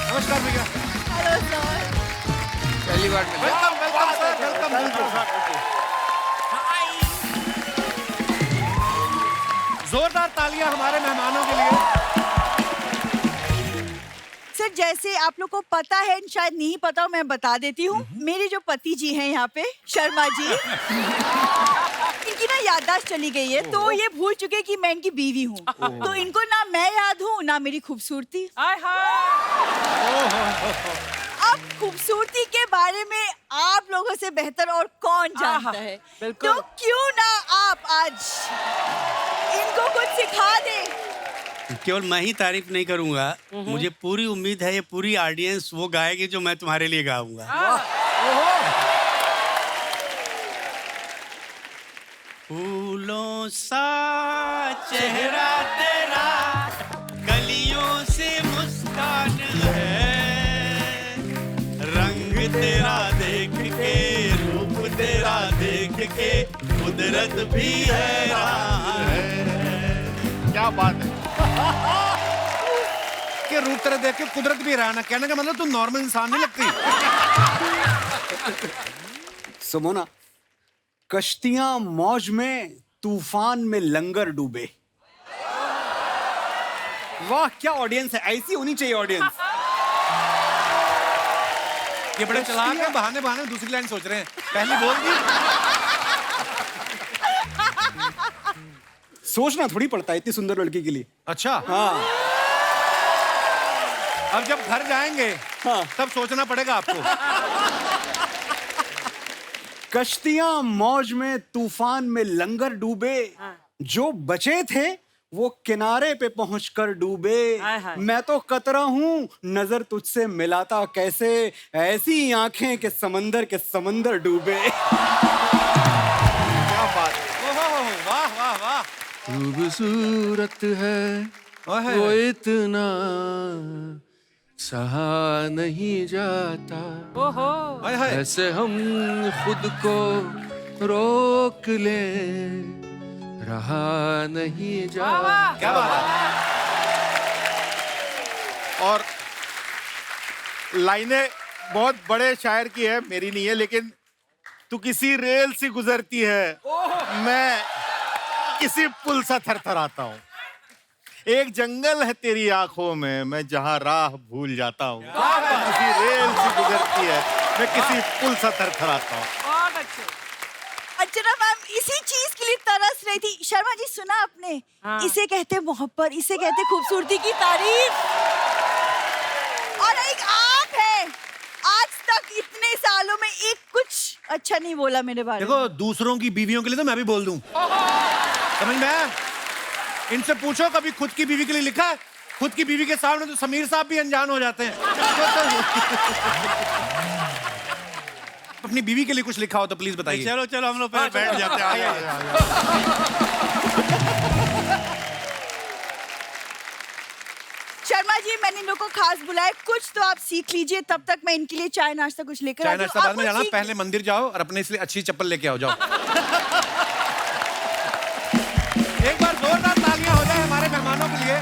नमस्कार भैया। Hello sir. पहली बार मिले। Welcome welcome sir, welcome. जोरदार तालियां हमारे मेहमानों के लिए। सर जैसे आप लोग को पता है, शायद नहीं पता हो, मैं बता देती हूँ। मेरे जो पति जी हैं यहाँ पे, शर्मा जी, इनकी ना याददाश्त चली गई है, तो ये भूल चुके कि मैं इनकी बीवी हूँ। तो इनको ना मैं याद हूँ ना मेरी खूबसूरती। अब खूबसूरती के बारे में आप लोगों से बेहतर और कौन जानता है, तो क्यों ना आप आज इनको कुछ सिखा दें। केवल मैं ही तारीफ नहीं करूंगा, मुझे पूरी उम्मीद है ये पूरी ऑडियंस वो गाएगी जो मैं तुम्हारे लिए गाऊंगा। फूलों सा चेहरा तेरा, कलियों से मुस्कान है, रंग तेरा देख के, रूप तेरा देख के, कुदरत भी हैरान है। क्या बात है कि रूप तेरे देख के कुदरत भी रहना, कहने का मतलब तू नॉर्मल इंसान नहीं लगती। सुमोना, कश्तियां मौज में, तूफान में लंगर डूबे। वाह क्या ऑडियंस है, ऐसी होनी चाहिए ऑडियंस। ये बड़े चालाक हैं, बहाने बहाने दूसरी लाइन सोच रहे हैं, पहली बोल दी। सोचना थोड़ी पड़ता है इतनी सुंदर लड़की के लिए। अच्छा हाँ अब जब घर जाएंगे हाँ। तब सोचना पड़ेगा आपको। कश्तियां मौज में, तूफान में लंगर डूबे, जो बचे थे वो किनारे पे पहुंचकर डूबे। मैं तो कतरा हूँ, नजर तुझसे मिलाता कैसे, ऐसी आंखें के समंदर डूबे। क्या बात है, वाह वाह वाह। खूबसूरत है वो इतना, सहा नहीं जाता, हाय हाय। ऐसे हम खुद को रोक ले, रहा नहीं जाता। क्या बात है। और लाइनें बहुत बड़े शायर की है, मेरी नहीं है, लेकिन तू किसी रेल से गुजरती है, मैं किसी पुल सा थरथराता हूँ, एक जंगल है तेरी आंखों में, मैं जहाँ राह भूल जाता हूँ, किसी रेल से गुजरती है, मैं किसी पुल सा थरथराता हूँ। अर्चना मैम इसी चीज के लिए तरस रही थी। शर्मा जी सुना आपने? इसे कहते मोहब्बत, इसे कहते खूबसूरती की तारीफ। और एक आप है, आज तक इतने सालों में एक कुछ अच्छा नहीं बोला मेरे बारे में। देखो दूसरों की बीवियों के लिए तो मैं भी बोल दूं, समझ में आया? इनसे पूछो कभी खुद की बीवी के लिए लिखा है? खुद की बीवी के सामने तो समीर साहब भी अनजान हो जाते हैं। अपनी बीवी के लिए कुछ लिखा हो तो प्लीज बताइए। चलो चलो हम लोग बैठ जाते हैं। शर्मा जी मैंने इन लोगों को खास बुलाया, कुछ तो आप सीख लीजिए, तब तक मैं इनके लिए चाय नाश्ता कुछ लेकर चाय आती हूँ। नाश्ता बाद में आप जाना, कुछ पहले मंदिर जाओ और अपने इसलिए अच्छी चप्पल लेके आओ, जाओ। एक बार जोरदार तालियां हो जाए हमारे मेहमानों के लिए।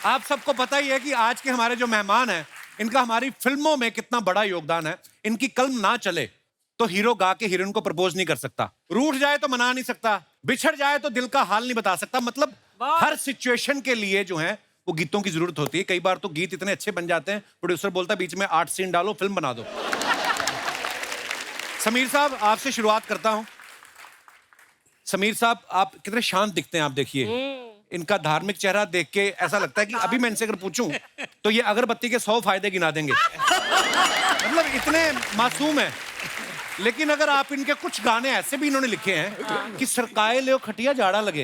आप सबको पता ही है कि आज के हमारे जो मेहमान हैं, इनका हमारी फिल्मों में कितना बड़ा योगदान है। इनकी कलम ना चले तो हीरो गा के हीरोइन को प्रपोज नहीं कर सकता, रूठ जाए तो मना नहीं सकता, बिछड़ जाए तो दिल का हाल नहीं बता सकता। मतलब हर सिचुएशन के लिए जो है वो गीतों की जरूरत होती है। कई बार तो गीत इतने अच्छे बन जाते हैं, प्रोड्यूसर बोलता है बीच में 8 सीन डालो, फिल्म बना दो। समीर साहब आपसे शुरुआत करता हूं। समीर साहब आप कितने शांत दिखते हैं, आप देखिए इनका धार्मिक चेहरा देख के ऐसा लगता है कि अभी मैं इनसे अगर पूछूं तो ये अगरबत्ती के 100 फायदे गिना देंगे। मतलब इतने मासूम हैं। लेकिन अगर आप इनके कुछ गाने ऐसे भी इन्होंने लिखे हैं कि सरकाए ले खटिया जाड़ा लगे,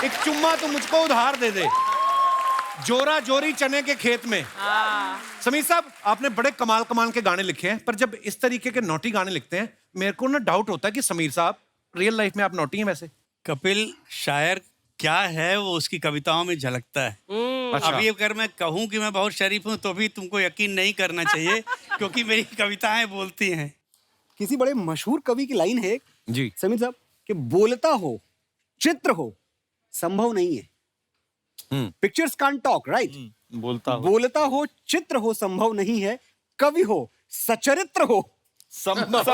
एक चुम्मा तो मुझको उधार दे दे, जोरा जोरी चने के खेत में। समीर साहब आपने बड़े कमाल कमाल के गाने लिखे हैं, पर जब इस तरीके के नोटी गाने लिखते हैं मेरे को ना डाउट होता है कि समीर साहब रियल लाइफ में आप नोटी हैं वैसे? कपिल, शायर क्या है वो उसकी कविताओं में झलकता है। अच्छा। अभी अगर मैं कहूँ कि मैं बहुत शरीफ हूँ तो भी तुमको यकीन नहीं करना चाहिए क्योंकि मेरी कविताएं बोलती हैं। किसी बड़े मशहूर कवि की लाइन है जी समीर साहब कि बोलता हो, चित्र हो, संभव नहीं है। Pictures can't talk, right? बोलता हो चित्र हो संभव नहीं है, कवि हो सचरित्र हो संभव।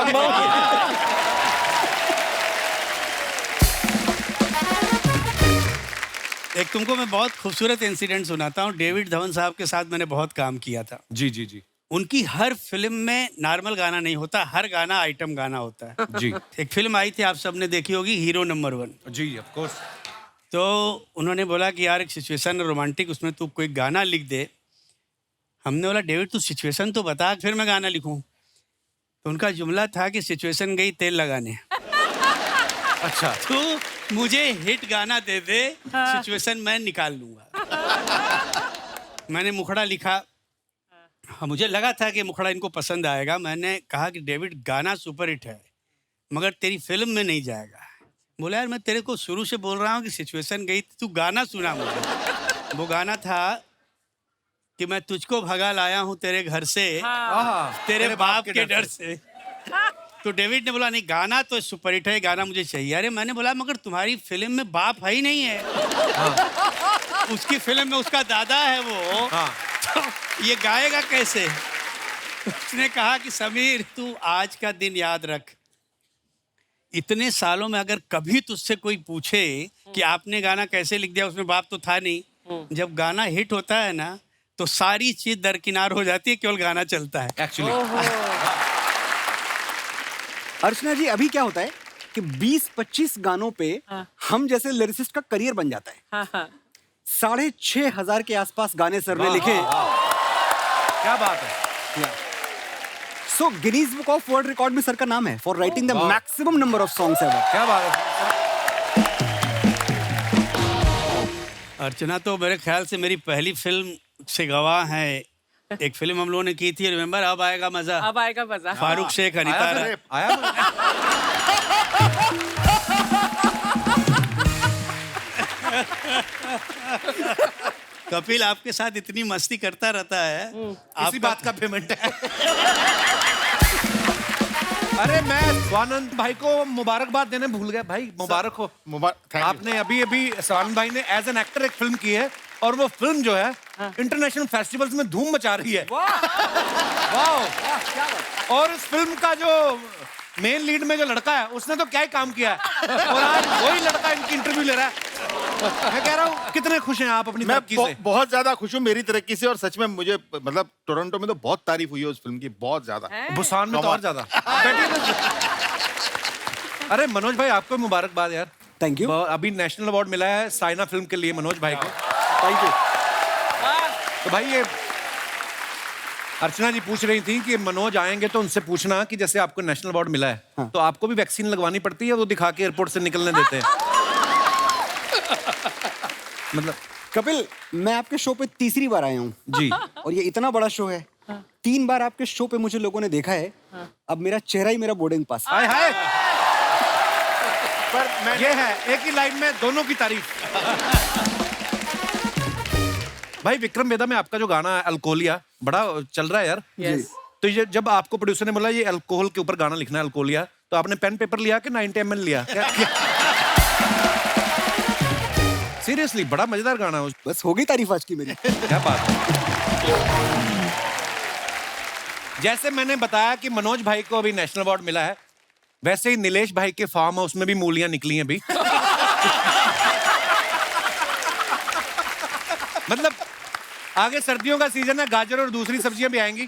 एक तुमको मैं बहुत खूबसूरत इंसिडेंट सुनाता हूँ। डेविड धवन साहब के साथ मैंने बहुत काम किया था। जी जी जी उनकी हर फिल्म में नॉर्मल गाना नहीं होता, हर गाना आइटम गाना होता है। जी एक फिल्म आई थी, आप सबने देखी होगी, हीरो नंबर 1। जी ऑफ कोर्स। तो उन्होंने बोला कि यार एक सिचुएशन रोमांटिक, उसमें तू कोई गाना लिख दे। हमने बोला डेविड तू सिचुएशन तो बता, फिर मैं गाना लिखूं। तो उनका जुमला था कि सिचुएशन गई तेल लगाने। अच्छा तो मुझे हिट गाना दे दे, सिचुएशन मैं निकाल लूंगा। मैंने मुखड़ा लिखा। हाँ, मुझे लगा था कि मुखड़ा इनको पसंद आएगा। मैंने कहा कि डेविड गाना सुपर हिट है मगर तेरी फिल्म में नहीं जाएगा। बोला यार मैं तेरे को शुरू से बोल रहा हूँ कि सिचुएशन गई, तू गाना सुना मुझे। वो गाना था कि मैं तुझको भगा लाया हूँ तेरे घर से, तेरे बाप के डर से। तो डेविड ने बोला नहीं गाना तो सुपर हिट है, गाना मुझे चाहिए। अरे मैंने बोला मगर तुम्हारी फिल्म में बाप है ही नहीं है। उसकी फिल्म में उसका दादा है वो। तो ये गाएगा कैसे? उसने कहा कि समीर तू आज का दिन याद रख, इतने सालों में अगर कभी तुझसे कोई पूछे कि आपने गाना कैसे लिख दिया, उसमें बाप तो था नहीं। जब गाना हिट होता है ना तो सारी चीज दरकिनार हो जाती है, केवल गाना चलता है। एक्चुअली अर्चना जी अभी क्या होता है कि 20-25 गानों पे हम जैसे लिरिसिस्ट का करियर बन जाता है। 6,500 के आसपास गाने सर ने लिखे। क्या बात है। So Guinness book of world record में सर का नाम है for writing the maximum number of songs ever. क्या बात है। अर्चना तो मेरे ख्याल से मेरी पहली फिल्म से गवाह है। एक फिल्म हम लोगों ने की थी, रिमेम्बर, अब आएगा मजा। अब आएगा मजा। फारूक शेख, अनीता राय। कपिल आपके साथ इतनी मस्ती करता रहता है, इसी बात का पेमेंट है। अरे मैं स्वानंद भाई को मुबारकबाद देने भूल गया। भाई मुबारक हो। आपने अभी अभी स्वानंद भाई ने एज एन एक्टर एक फिल्म की है और वो फिल्म जो है इंटरनेशनल फेस्टिवल्स में धूम मचा रही है। वाह। और इस फिल्म का जो मेन लीड में जो लड़का है उसने तो क्या ही काम किया है और आज वही लड़का इनकी इंटरव्यू ले रहा है। मैं कह रहा हूँ कितने खुश हैं आप अपनी तरक्की से? बहुत ज्यादा खुश हूँ मेरी तरक्की से। और सच में मुझे मतलब टोरंटो में तो बहुत तारीफ हुई है उस फिल्म की, बहुत ज्यादा। बुसान में तो और ज्यादा। अरे मनोज भाई आपको मुबारकबाद यार। Thank you. अभी नेशनल अवार्ड मिला है साइना फिल्म के लिए मनोज भाई को। Thank you. तो भाई ये अर्चना जी पूछ रही थी कि मनोज आएंगे तो उनसे पूछना कि जैसे आपको नेशनल अवार्ड मिला है तो आपको भी वैक्सीन लगवानी पड़ती है, वो दिखा के एयरपोर्ट से निकलने देते हैं। मतलब कपिल मैं आपके शो पे तीसरी बार आया हूँ जी, और ये इतना बड़ा शो है। 3 बार आपके शो पे मुझे लोगों ने देखा है। अब मेरा चेहरा ही मेरा बोर्डिंग पास। हाय हाय। पर ये है एक ही लाइन में दोनों की तारीफ। भाई विक्रम वेदा में आपका जो गाना है अल्कोहलिया बड़ा चल रहा है यार। Yes. तो ये जब आपको प्रोड्यूसर ने बोला ये अल्कोहल के ऊपर गाना लिखना है अल्कोहलिया, तो आपने पेन पेपर लिया कि 90 ml लिया? सीरियसली बड़ा मजेदार गाना है। बस हो गई तारीफ आज की मेरी। क्या बात है। जैसे मैंने बताया कि मनोज भाई को अभी नेशनल अवार्ड मिला है, वैसे ही नीलेश भाई के फार्म हाउस में भी मूलियां निकली हैं अभी। मतलब आगे सर्दियों का सीजन है, गाजर और दूसरी सब्जियां भी आएंगी।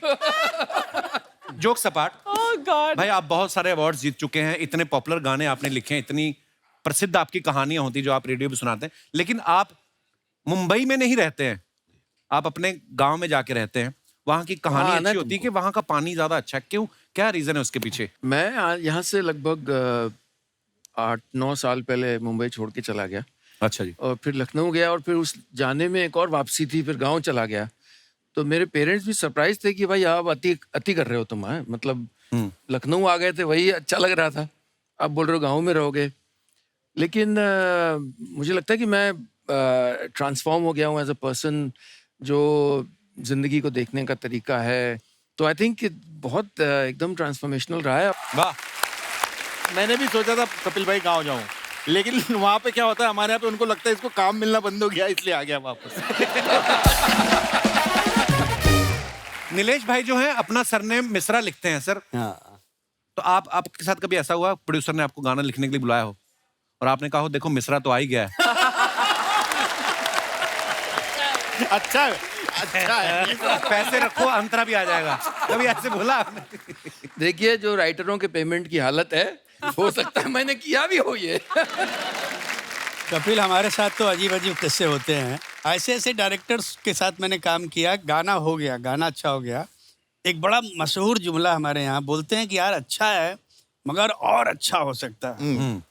जोक सपाट। Oh God. भाई आप बहुत सारे अवार्ड्स जीत चुके हैं, इतने पॉपुलर गाने आपने लिखे हैं, इतनी प्रसिद्ध आपकी कहानियां होती जो आप रेडियो पे सुनाते हैं, लेकिन आप मुंबई में नहीं रहते हैं, आप अपने गांव में जाके रहते हैं। वहां की कहानी अच्छी होती है कि वहां का पानी ज्यादा अच्छा है, क्यों, क्या रीजन है उसके पीछे? मैं यहाँ से लगभग 8-9 साल पहले मुंबई छोड़ के चला गया। अच्छा जी। और फिर लखनऊ गया और फिर उस जाने में एक और वापसी थी, फिर गांव चला गया। तो मेरे पेरेंट्स भी सरप्राइज थे कि भाई आप अति कर रहे हो तुम। मतलब लखनऊ आ गए थे, वही अच्छा लग रहा था, आप बोल रहे हो गाँव में रहोगे। लेकिन मुझे लगता है कि मैं ट्रांसफॉर्म हो गया हूँ एज अ पर्सन, जो जिंदगी को देखने का तरीका है। तो आई थिंक बहुत एकदम ट्रांसफॉर्मेशनल रहा है। वाह। मैंने भी सोचा था कपिल भाई गाँव जाऊँ, लेकिन वहाँ पे क्या होता है हमारे यहाँ पे उनको लगता है इसको काम मिलना बंद हो गया इसलिए आ गया वापस। नीलेश भाई जो है अपना सरनेम मिश्रा लिखते हैं सर। हाँ। तो आपके साथ कभी ऐसा हुआ प्रोड्यूसर ने आपको गाना लिखने के लिए बुलाया हो और आपने कहा हो देखो मिश्रा तो आ ही गया है? अच्छा है। पैसे रखो अंतरा भी आ जाएगा, कभी ऐसे बोला आपने? देखिए जो राइटरों के पेमेंट की हालत है, हो सकता है मैंने किया भी हो ये। कपिल हमारे साथ तो अजीब अजीब किस्से होते हैं। ऐसे ऐसे डायरेक्टर्स के साथ मैंने काम किया, गाना हो गया, गाना अच्छा हो गया। एक बड़ा मशहूर जुमला हमारे यहाँ बोलते हैं कि यार अच्छा है मगर और अच्छा हो सकता है,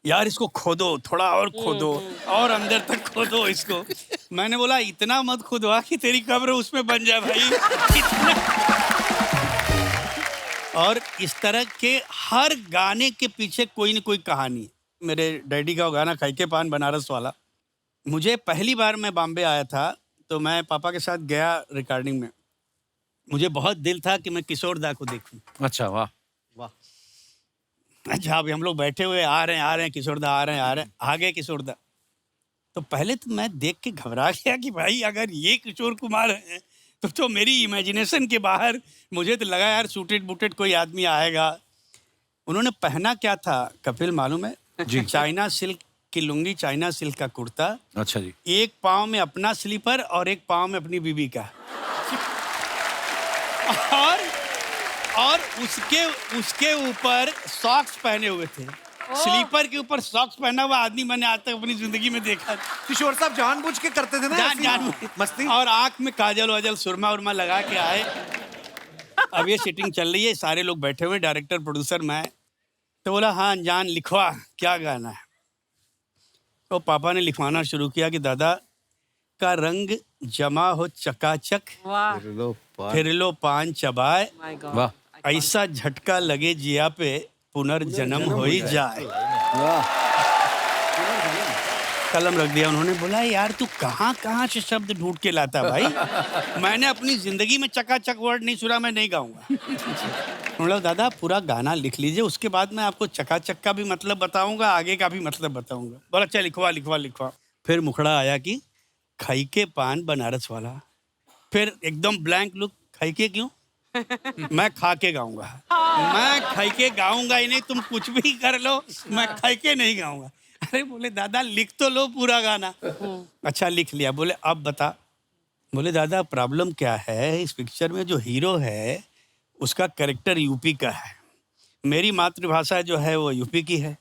यार इसको खोदो, थोड़ा और खोदो और अंदर तक खोदो इसको। मैंने बोला इतना मत खुदवा कि तेरी कब्र उसमें बन जाए भाई। इतना। और इस तरह के हर गाने के पीछे कोई न कोई कहानी है। मेरे डैडी का वो गाना खाई के पान बनारस वाला, मुझे पहली बार मैं बॉम्बे आया था तो मैं पापा के साथ गया रिकॉर्डिंग में। मुझे बहुत दिल था कि मैं किशोर दा को देखूं। अच्छा, वाह। अच्छा अभी हम लोग बैठे हुए आ रहे हैं किशोर दा आ रहे हैं आ गए किशोर दा। तो पहले तो मैं देख के घबरा गया कि भाई अगर ये किशोर कुमार हैं तो मेरी इमेजिनेशन के बाहर। मुझे तो लगा यार सूटेड बूटेड कोई आदमी आएगा। उन्होंने पहना क्या था कपिल मालूम है? जी। चाइना सिल्क की लुंगी, चाइना सिल्क का कुर्ता, अच्छा जी। एक पाँव में अपना स्लीपर और एक पाँव में अपनी बीबी का। और उसके ऊपर सॉक्स पहने हुए थे। स्लीपर के ऊपर सॉक्स पहना हुआ आदमी मैंने आज तक अपनी जिंदगी में देखा। किशोर साहब जानबूझ के करते थे ना जान मस्ती। और आंख में काजल वाजल सुरमा उरमा लगा के आए। अब ये सीटिंग चल रही है, सारे लोग बैठे हुए, डायरेक्टर प्रोड्यूसर मैं। तो बोला हाँ अनजान लिखवा क्या गाना है। तो पापा ने लिखवाना शुरू किया कि दादा का रंग जमा हो चकाचक, फिर लो पान चबाए, वाह। ऐसा झटका लगे जिया पे पुनर्जन्म हो ही जाए। कलम रख दिया उन्होंने। बोला यार तू कहाँ कहाँ से शब्द ढूंढ के लाता भाई, मैंने अपनी जिंदगी में चकाचक वर्ड नहीं सुना, मैं नहीं गाऊंगा। उन्होंने दादा पूरा गाना लिख लीजिए, उसके बाद मैं आपको चकाचक का भी मतलब बताऊंगा, आगे का भी मतलब बताऊंगा। बोला अच्छा लिखवा। फिर मुखड़ा आया कि खाई के पान बनारस वाला। फिर एकदम ब्लैंक लुक, खाई के क्यों? मैं खा के गाऊंगा। मैं खाई के गाऊंगा ही नहीं, तुम कुछ भी कर लो, मैं खाई के नहीं गाऊंगा। अरे बोले दादा लिख तो लो पूरा गाना। अच्छा लिख लिया। बोले अब बता। बोले दादा प्रॉब्लम क्या है, इस पिक्चर में जो हीरो है उसका कैरेक्टर यूपी का है, मेरी मातृभाषा जो है वो यूपी की है,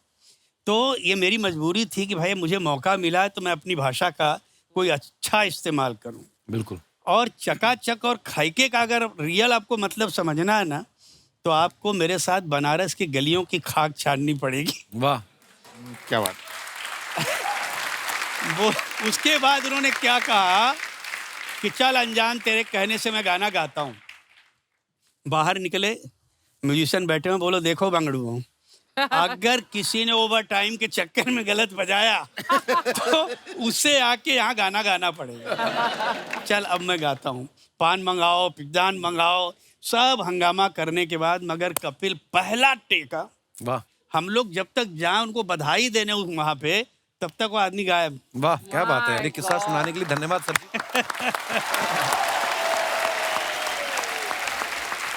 तो ये मेरी मजबूरी थी कि भाई मुझे मौका मिला है तो मैं अपनी भाषा का कोई अच्छा इस्तेमाल करूं। बिल्कुल। और चकाचक और खाइके का अगर रियल आपको मतलब समझना है ना, तो आपको मेरे साथ बनारस की गलियों की खाक छाननी पड़ेगी। वाह, क्या बात। वो उसके बाद उन्होंने क्या कहा कि चल अनजान तेरे कहने से मैं गाना गाता हूँ। बाहर निकले, म्यूजिशियन बैठे हुए, बोलो देखो बंगड़ू, अगर किसी ने ओवर टाइम के चक्कर में गलत बजाया तो उससे आके यहाँ गाना गाना पड़ेगा। चल अब मैं गाता हूँ। पान मंगाओ, पिकदान मंगाओ, सब हंगामा करने के बाद मगर कपिल पहला टेका। वाह, हम लोग जब तक जाए उनको बधाई देने वहाँ पे, तब तक वो आदमी गायब। वाह, क्या बात है। ये किस्सा सुनाने के लिए धन्यवाद सर जी।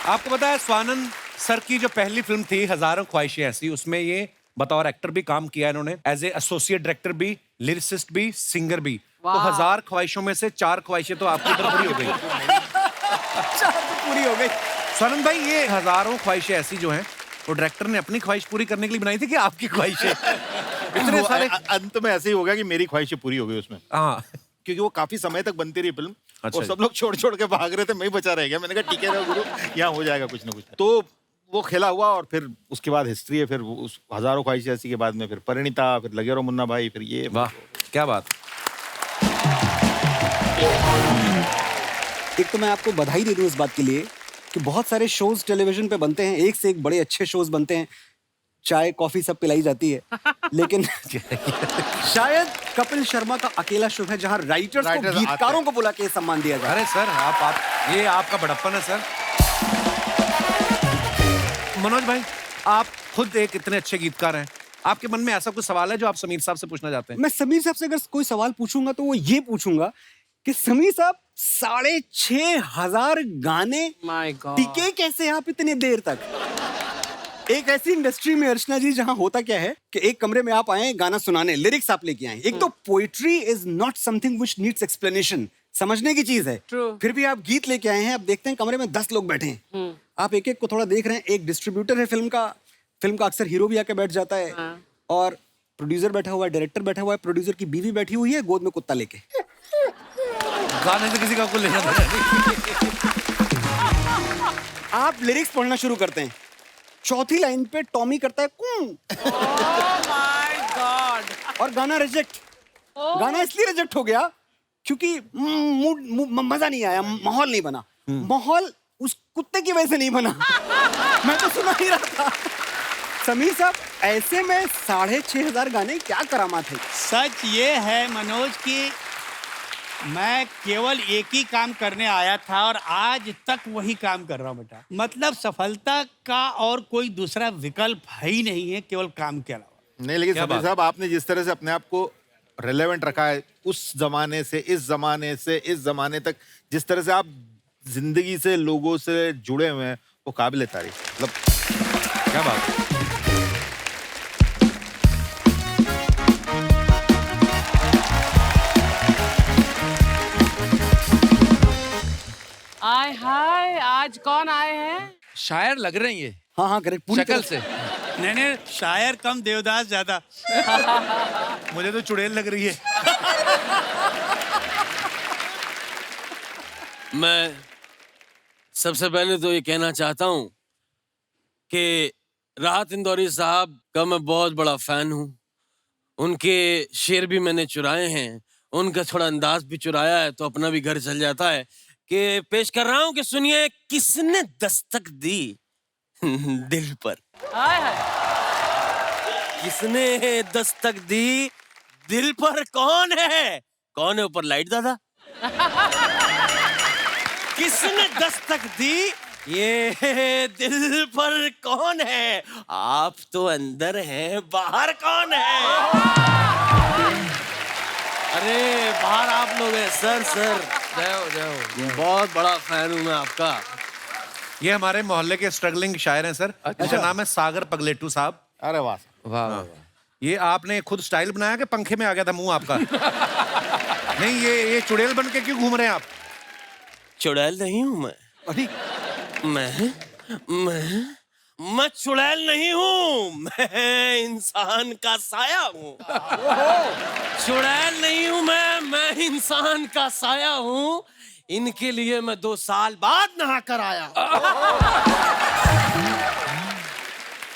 आपको पता है स्वानंद सर की जो पहली फिल्म थी हजारों ख्वाहिशें ऐसी, उसमें ये बतौर एक्टर भी काम किया इन्होंने, एज ए एसोसिएट डायरेक्टर भी, लिरिसिस्ट भी, सिंगर भी। तो 1000 ख्वाहिशों में से 4 ख्वाहिशें तो आपकी उधर पूरी हो गई। 4 तो पूरी हो गई। स्वानंद भाई ये हजारों ख्वाहिशें ऐसी जो हैं वो डायरेक्टर ने अपनी ख्वाहिश पूरी करने के लिए बनाई थी कि आपकी ख्वाहिशें? इतने सारे अंत में ऐसे ही हो गया कि मेरी ख्वाहिशें पूरी हो गई उसमें, हाँ, क्योंकि वो काफी समय तक बनती रही फिल्म। अच्छा और सब लोग छोड़ के भाग रहे थे, मैं ही बचा रह गया। मैंने कहा ठीक है गुरु, यहाँ हो जाएगा कुछ ना कुछ। तो वो खेला हुआ और फिर उसके बाद हिस्ट्री है। फिर उस हजारों ख्वाहिशें ऐसी के बाद में फिर परिणीता, फिर लगे रहो मुन्ना भाई, फिर ये। वाह, क्या बात। एक तो मैं आपको बधाई दे दूं इस बात के लिए कि बहुत सारे शोज टेलीविजन पे बनते हैं, एक से एक बड़े अच्छे शोज बनते हैं, चाय कॉफी सब पिलाई जाती है, लेकिन शायद कपिल शर्मा का अकेला शो है जहां राइटर्स को, गीतकारों को बुला के सम्मान दिया जाए। अरे सर आप ये आपका बड़प्पन है सर। मनोज भाई, आप खुद एक इतने अच्छे गीतकार हैं, आपके मन में ऐसा कोई सवाल है जो आप समीर साहब से पूछना चाहते हैं? मैं समीर साहब से अगर कोई सवाल पूछूंगा तो वो ये पूछूंगा कि समीर साहब 6,500 गाने माय गॉड। टिके कैसे आप इतनी देर तक? एक ऐसी इंडस्ट्री में अर्चना जी जहां होता क्या है कि एक कमरे में आप आए गाना सुनाने, लिरिक्स आप लेके आए। एक तो poetry is not something which needs explanation, समझने की चीज है। फिर भी आप गीत लेके आए हैं, आप देखते हैं कमरे में 10 लोग बैठे हैं, आप एक एक को थोड़ा देख रहे हैं। एक डिस्ट्रीब्यूटर है फिल्म का अक्सर हीरो भी आके बैठ जाता है, और प्रोड्यूसर बैठा हुआ है, डायरेक्टर बैठा हुआ है, प्रोड्यूसर की बीवी बैठी हुई है गोद में कुत्ता लेके। गाने से किसी का कुछ लेना देना नहीं। आप लिरिक्स पढ़ना शुरू करते हैं, चौथी लाइन पे टॉमी करता है कूं, माय गॉड। और गाना रिजेक्ट। गाना इसलिए रिजेक्ट हो गया क्योंकि मजा नहीं आया, माहौल नहीं बना। माहौल उस कुत्ते की वजह से नहीं बना। मैं तो सुना ही रहा था। समीर साहब, ऐसे में 6,500 गाने, क्या करामात है? सच ये है मनोज कि मैं केवल एक ही काम करने आया था और आज तक वही काम कर रहा हूँ बेटा। मतलब सफलता का और कोई दूसरा विकल्प है ही नहीं है, केवल काम के अलावा। नहीं, लेकिन क्या समीर बात? साहब, आपने जिस तरह से अपने आप को रेलेवेंट रखा है, उस जमाने से इस जमाने से इस जमाने तक, जिस तरह से आप जिंदगी से लोगों से जुड़े हुए हैं, वो काबिल तारीफ। मतलब क्या बात है? आय हाय, आज कौन आए हैं? शायर लग रहे हैं ये हाँ हाँ करेक्ट, पूरी शक्ल तरह से। नहीं, शायर कम, देवदास ज्यादा। मुझे तो चुड़ैल लग रही है। मैं सबसे पहले तो ये कहना चाहता हूँ कि राहत इंदौरी साहब का मैं बहुत बड़ा फैन हूँ। उनके शेर भी मैंने चुराए हैं, उनका थोड़ा अंदाज भी चुराया है, तो अपना भी घर चल जाता है। कि पेश कर रहा हूँ कि सुनिए, किसने दस्तक दी दिल पर, आय हाय। किसने दस्तक दी दिल पर, कौन है? कौन है ऊपर लाइट दादा? किसने दस्तक दी ये दिल पर, कौन है? आप तो अंदर हैं, बाहर कौन है? अरे बाहर आप लोग हैं। सर जाओ। बहुत बड़ा फैन हूं मैं आपका। ये हमारे मोहल्ले के स्ट्रगलिंग शायर हैं सर। इनका नाम है सागर पगलेटू साहब। अरे वाह। वाह वाह। ये आपने खुद स्टाइल बनाया कि पंखे में आ गया था मुंह आपका? नहीं, ये चुड़ैल बन के क्यों घूम रहे हैं आप? चुड़ैल नहीं हूं मैं। अरे मैं चुड़ैल नहीं हूँ, मैं इंसान का साया हूँ। चुड़ैल नहीं हूँ मैं इंसान का साया हूँ। इनके लिए मैं 2 साल बाद नहा कर आया।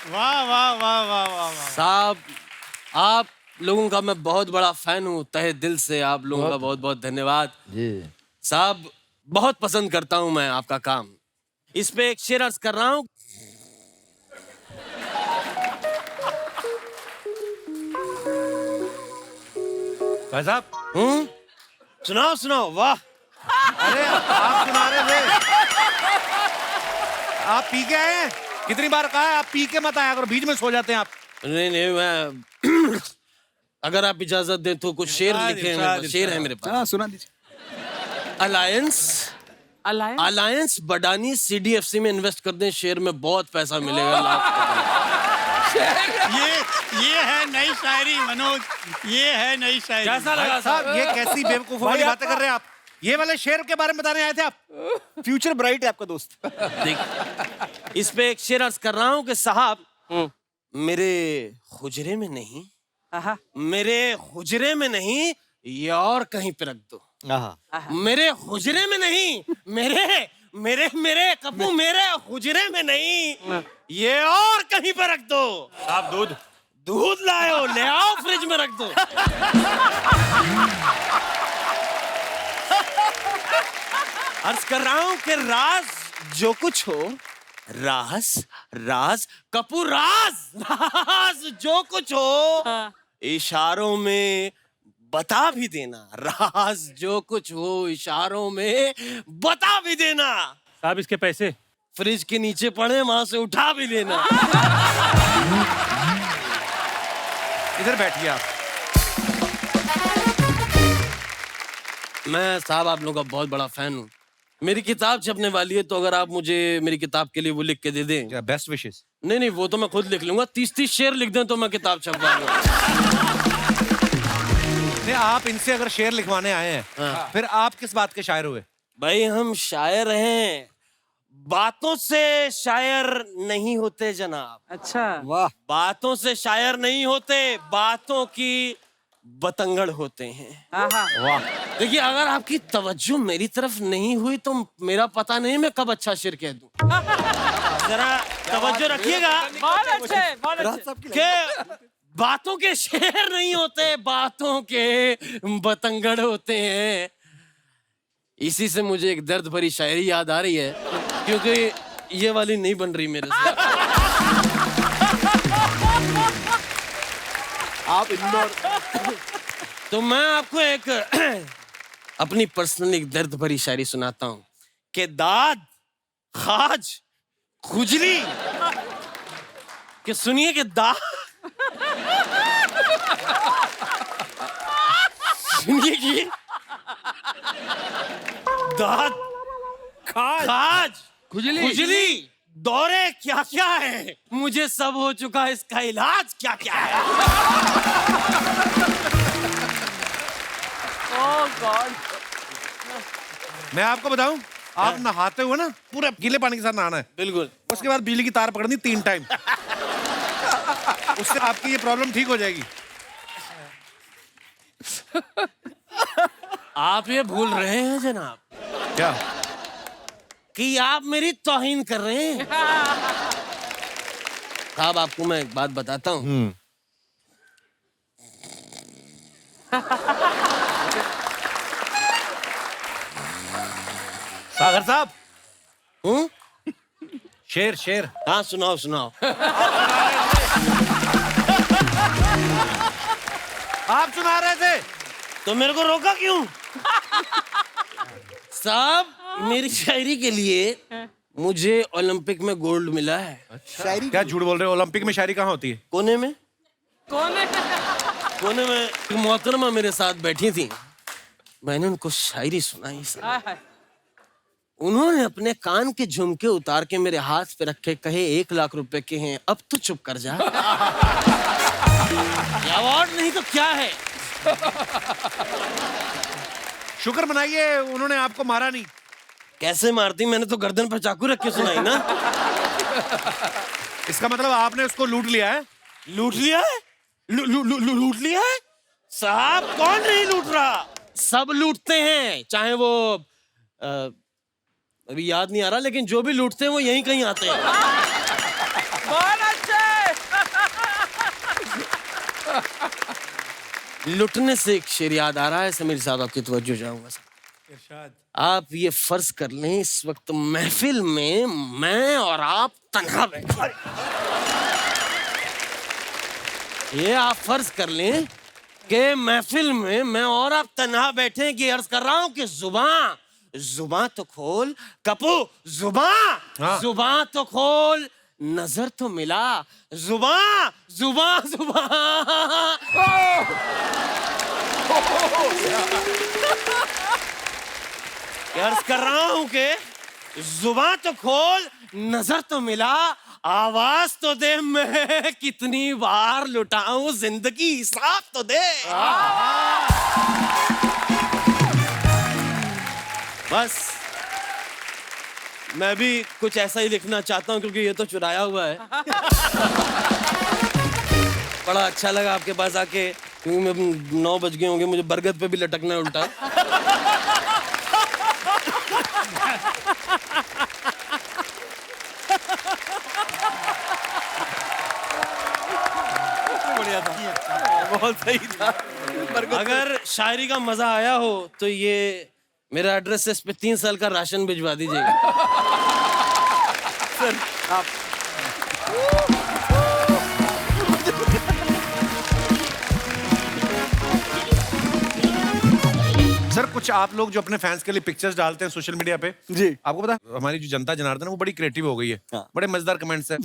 वाह वाह वाह वाह वाह वाह। साहब, आप लोगों का मैं बहुत बड़ा फैन हूँ, तहे दिल से आप लोगों का बहुत बहुत धन्यवाद। जी। साहब, बहुत पसंद करता हूँ मैं आपका काम। इस पे एक शेर अर्ज कर रहा हूँ। भाई साहब, सुनाओ। वाह, अरे आप सुना रहे थे, आप पी के आए हैं? कितनी बार कहा है आप पी के मत आया करो, बीच में सो जाते हैं आप। नहीं मैं अगर आप इजाजत दें तो कुछ शेर लिखे हैं, शेर है मेरे पास। हाँ सुना दीजिए। अलायंस बडानी CDFC में इन्वेस्ट कर दें, शेयर में बहुत पैसा मिलेगा। ये है नई शायरी मनोज, ये है नई शायरी। कैसा लगा भाई साहब, ये कैसी बेवकूफों वाली बातें कर रहे हैं आप? ये वाले शेर के बारे में बताने आए थे आप? फ्यूचर ब्राइट है आपका दोस्त। देख, इस पे एक शेर अर्ज कर रहा हूँ कि साहब, मेरे हुजरे में नहीं, मेरे हुजरे में नहीं, ये और कहीं पे रख दो। मेरे हुजरे में नहीं, मेरे कप्पू, मेरे हुजरे में नहीं, ये और कहीं पे रख दो। आप दूध लाओ, ले आओ, फ्रिज में रख दो। अर्ज कर रहा हूं कि राज जो कुछ हो, राज कपूर, राज जो कुछ हो, इशारों में बता भी देना। राज जो कुछ हो, इशारों में बता भी देना। साहब, इसके पैसे फ्रिज के नीचे पड़े, वहां से उठा भी लेना। इधर बैठिए आप। मैं साहब आप लोगों का बहुत बड़ा फैन हूँ। मेरी किताब छपने वाली है, तो अगर आप मुझे मेरी किताब के लिए वो लिख के दे दें। बेस्ट विशेष। नहीं नहीं, वो तो मैं खुद लिख लूंगा। 30-30 शेर लिख दें तो मैं किताब छपवा लूंगा। नहीं, आप इनसे अगर शेर लिखवाने आए हैं, फिर आप किस बात के शायर हुए? भाई हम शायर हैं, बातों से शायर नहीं होते जनाब। अच्छा। वाह। बातों से शायर नहीं होते, बातों की बतंगड़ होते हैं। वाह। देखिए, अगर आपकी तवज्जो मेरी तरफ नहीं हुई तो मेरा पता नहीं मैं कब अच्छा शेर कह दूं। जरा तवज्जो रखिएगा बहुत अच्छे, बहुत अच्छे। कि बातों के शेर नहीं होते, बातों के बतंगड़ होते हैं। इसी से मुझे एक दर्द भरी शायरी याद आ रही है, क्योंकि ये वाली नहीं बन रही मेरे से। आप इंदौर। तो मैं आपको एक अपनी पर्सनल एक दर्द भरी शायरी सुनाता हूँ कि दाद, खाज, खुजली, कि सुनिए कि सुनिए कि दाद, खाज, खुजली, दौरे क्या क्या है, मुझे सब हो चुका है, इसका इलाज क्या क्या है। Oh God. मैं आपको बताऊं, आप नहाते हुए ना पूरे गीले पानी के साथ नहाना है, बिल्कुल। उसके बाद बिजली की तार पकड़नी 3 टाइम। उससे आपकी ये प्रॉब्लम ठीक हो जाएगी। आप ये भूल रहे हैं जनाब क्या? कि आप मेरी तौहीन कर रहे हैं। साहब आपको मैं एक बात बताता हूँ। सागर साहब, हूँ? शेर शेर। हाँ सुनाओ सुनाओ। आप सुना रहे थे तो मेरे को रोका क्यों? साहब, मेरी शायरी के लिए मुझे ओलंपिक में गोल्ड मिला है। शायरी क्या झूठ बोल रहे हो? ओलंपिक में शायरी कहाँ होती है? कोने में, कौन है? कोने में एक मोहतरमा मेरे साथ बैठी थी। मैंने उनको शायरी सुनाई सर। हाय हाय। उन्होंने अपने कान के झुमके उतार के मेरे हाथ पे रखे, कहे 1 लाख रुपए के हैं, अब तो चुप कर जा। अवार्ड नहीं तो क्या है। शुक्र मनाइए उन्होंने आपको मारा नहीं। कैसे मारती, मैंने तो गर्दन पर चाकू रख के सुनाई ना। इसका मतलब आपने उसको लूट लिया है। लूट लिया है? लूट लिया है? साहब, कौन नहीं लूट रहा? सब लूटते हैं, चाहे वो अभी याद नहीं आ रहा, लेकिन जो भी लूटते हैं वो यहीं कहीं आते हैं। बहुत अच्छे। लुटने से एक शेर याद आ रहा है समीर साहब, आपकी तवज्जो चाहूंगा सर। आप ये फर्ज कर लें, इस वक्त महफिल में मैं और आप तन्हा बैठे। ये आप फर्ज कर लें कि महफिल में मैं और आप तन्हा बैठे, कि अर्ज कर रहा हूं कि जुबान तो खोल कपू, हाँ। जुबान तो खोल, नजर तो मिला, जुबान। अर्ज कर रहा हूं कि जुबान तो खोल, नजर तो मिला, आवाज तो दे, मैं कितनी बार लुटाऊं जिंदगी, हिसाब तो दे। बस मैं भी कुछ ऐसा ही लिखना चाहता हूं, क्योंकि ये तो चुराया हुआ है। बड़ा अच्छा लगा आपके पास आके, क्योंकि मैं 9 बज गए होंगे, मुझे बरगद पे भी लटकना है उल्टा। बढ़िया था, बहुत सही था। अगर शायरी का मजा आया हो तो ये मेरा एड्रेस है, इस पे 3 साल का राशन भिजवा दीजिएगा। सर आप सर, कुछ आप लोग जो अपने फैंस के लिए पिक्चर्स डालते हैं सोशल मीडिया पे, जी। आपको पता है हमारी जो जनता जनार्दन है वो बड़ी क्रिएटिव हो गई है। हाँ। बड़े मजेदार कमेंट्स है।